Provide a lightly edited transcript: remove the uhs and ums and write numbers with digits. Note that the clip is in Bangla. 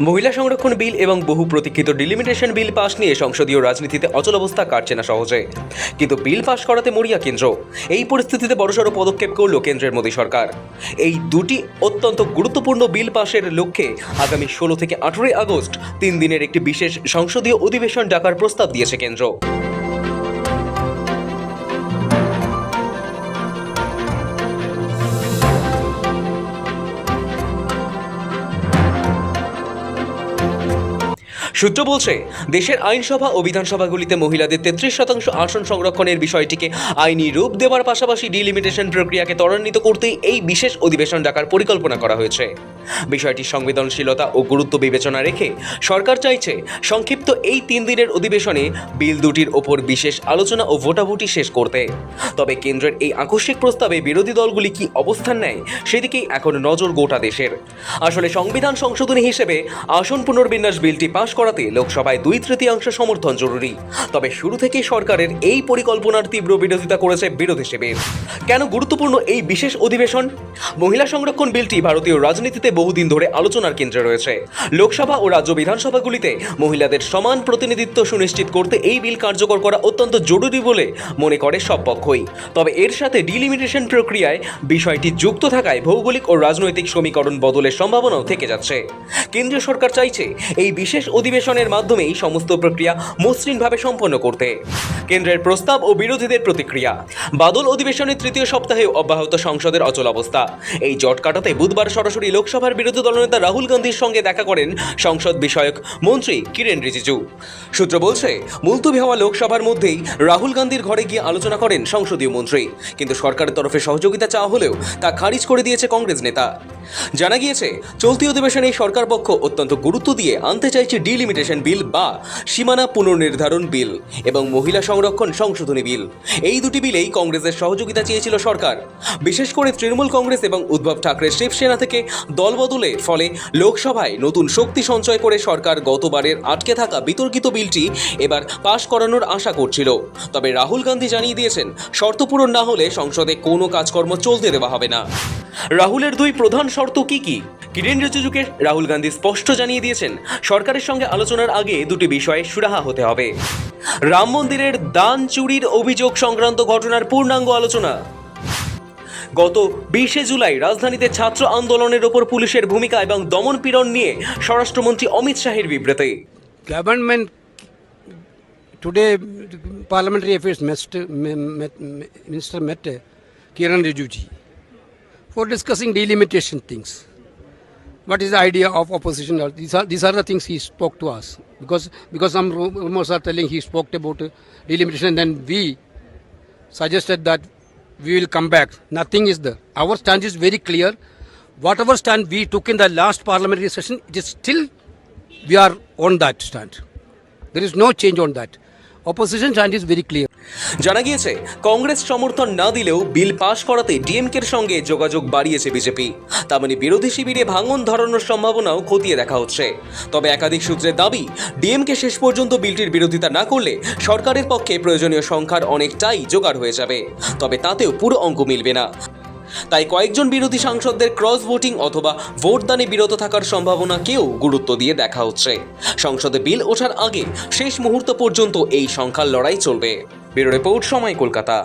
মহিলা সংরক্ষণ বিল এবং বহু প্রতীক্ষিত ডিলিমিটেশন বিল পাশ নিয়ে সংসদীয় রাজনীতিতে অচলাবস্থা কাটছে না সহজে, কিন্তু বিল পাশ করাতে মরিয়া কেন্দ্র। এই পরিস্থিতিতে বড়সড় পদক্ষেপ করল কেন্দ্রের মোদী সরকার। এই দুটি অত্যন্ত গুরুত্বপূর্ণ বিল পাশের লক্ষ্যে আগামী 16 থেকে 18 আগস্ট 3 দিনের একটি বিশেষ সংসদীয় অধিবেশন ডাকার প্রস্তাব দিয়েছে কেন্দ্র। সূত্র বলছে, দেশের আইনসভা ও বিধানসভাগুলিতে মহিলাদের 33% আসন সংরক্ষণের বিষয়টিকে আইনি রূপ দেওয়ার পাশাপাশি ডিলিমিটেশন প্রক্রিয়াকে ত্বরান্বিত করতেই এই বিশেষ অধিবেশন ডাকার পরিকল্পনা করা হয়েছে। বিষয়টির সংবেদনশীলতা ও গুরুত্ব বিবেচনা রেখে সরকার চাইছে সংক্ষিপ্ত এই 3 দিনের অধিবেশনে বিল দুটির ওপর বিশেষ আলোচনা ও ভোটাভুটি শেষ করতে। তবে কেন্দ্রের এই আকস্মিক প্রস্তাবে বিরোধী দলগুলি কি অবস্থান নেয় সেদিকেই এখন নজর গোটা দেশের। আসলে সংবিধান সংশোধনী হিসেবে আসন পুনর্বিন্যাস বিলটি পাশ করাতে লোকসভায় 2/3 সমর্থন জরুরি। তবে শুরু থেকেই সরকারের এই পরিকল্পনার তীব্র বিরোধিতা করেছে বিরোধী শিবির। কেন গুরুত্বপূর্ণ এই বিশেষ অধিবেশন? মহিলা সংরক্ষণ বিলটি ভারতীয় রাজনীতিতে বহুদিন ধরে আলোচনার কেন্দ্রে রয়েছে। লোকসভা ও রাজ্য বিধানসভাগুলিতে মহিলাদের সমান প্রতিনিধিত্ব সুনিশ্চিত করতে এই বিল কার্যকর করা অত্যন্ত জরুরি বলে মনে করে সব পক্ষই। তবে এর সাথে ডিলিমিটেশন প্রক্রিয়ায় বিষয়টি যুক্ত থাকায় ভৌগোলিক ও রাজনৈতিক সমীকরণ বদলের সম্ভাবনাও থেকে যাচ্ছে। কেন্দ্রীয় সরকার চাইছে এই বিশেষ অধিবেশনের মাধ্যমেই সমস্ত প্রক্রিয়া মসৃণভাবে সম্পন্ন করতে। কেন্দ্রের প্রস্তাব ও বিরোধীদের প্রতিক্রিয়া। বাদল অধিবেশনের 3য় সপ্তাহেও অব্যাহত সংসদের অচলাবস্থা। এই জট কাটাতে বুধবার সরাসরি লোকসভার বিরোধী দলনেতা রাহুল গান্ধীর সঙ্গে দেখা করেন সংসদ বিষয়ক মন্ত্রী কিরেন রিজিজু। সূত্র বলছে, মুলতবি হওয়া লোকসভার মধ্যেই রাহুল গান্ধীর ঘরে গিয়ে আলোচনা করেন সংসদীয় মন্ত্রী, কিন্তু সরকারের তরফে সহযোগিতা চাওয়া হলেও তা খারিজ করে দিয়েছে কংগ্রেস নেতা। জানা গিয়েছে, চলতি অধিবেশনে সরকার পক্ষ অত্যন্ত গুরুত্ব দিয়ে আনতে চাইছে ডিলিমিটেশন বিল বা সীমানা পুনর্নির্ধারণ বিল এবং মহিলা সংরক্ষণ সংশোধনী বিল। এই দুটি বিলেই কংগ্রেসের সহযোগিতা চেয়েছিল সরকার। বিশেষ করে তৃণমূল কংগ্রেস এবং উদ্ধব ঠাকরে শিবসেনা থেকে দলবদলের ফলে লোকসভায় নতুন শক্তি সঞ্চয় করে সরকার গতবারের আটকে থাকা বিতর্কিত বিলটি এবার পাশ করানোর আশা করছিল। তবে রাহুল গান্ধী জানিয়ে দিয়েছেন, শর্ত পূরণ না হলে সংসদে কোনো কাজকর্ম চলতে দেওয়া হবে না। রাহুলের 2 প্রধান শর্ত কি কি? কিরেন রিজিজুকে রাহুল গান্ধী স্পষ্ট জানিয়ে দিয়েছেন, সরকারের সঙ্গে আলোচনার আগে দুটি বিষয়ে সুরাহা হতে হবে। রাম মন্দিরের দান চুরির অভিযোগ সংক্রান্ত ঘটনার পূর্ণাঙ্গ আলোচনা। গত 20 জুলাই রাজধানীতে ছাত্র আন্দোলনের ওপর পুলিশের ভূমিকা এবং দমন পীড়ন নিয়ে স্বরাষ্ট্রমন্ত্রী অমিত শাহের বিবৃতি। Government today, Parliamentary Affairs Minister met Kiran Rijiju for discussing delimitation things. What is the idea of opposition? These are the things he spoke to us, because some rumors are telling he spoke about delimitation. Then we suggested that we will come back. Nothing is there. Our stand is very clear. Whatever stand we took in the last parliamentary session, it is still we are on that stand. There is no change on that. Opposition stand is very clear. জানা গিয়েছে, কংগ্রেস সমর্থন না দিলেও বিল পাশ করাতে ডিএমকের সঙ্গে যোগাযোগ বাড়িয়েছে বিজেপি। তার মানে বিরোধী শিবিরে ভাঙন ধরানোর সম্ভাবনাও খতিয়ে দেখা হচ্ছে। তবে একাধিক সূত্রের দাবি, ডিএমকে শেষ পর্যন্ত বিলটির বিরোধিতা না করলে সরকারের পক্ষে প্রয়োজনীয় সংখ্যার অনেকটাই জোগাড় হয়ে যাবে। তবে তাতেও পুরো অঙ্ক মিলবে না। তাই কয়েকজন বিরোধী সাংসদদের ক্রস ভোটিং অথবা ভোটদানে বিরত থাকার সম্ভাবনাকেও গুরুত্ব দিয়ে দেখা হচ্ছে। সংসদে বিল ওঠার আগে শেষ মুহূর্ত পর্যন্ত এই সংখ্যার লড়াই চলবে। ব্যুরো রিপোর্ট, সময়, কলকাতা।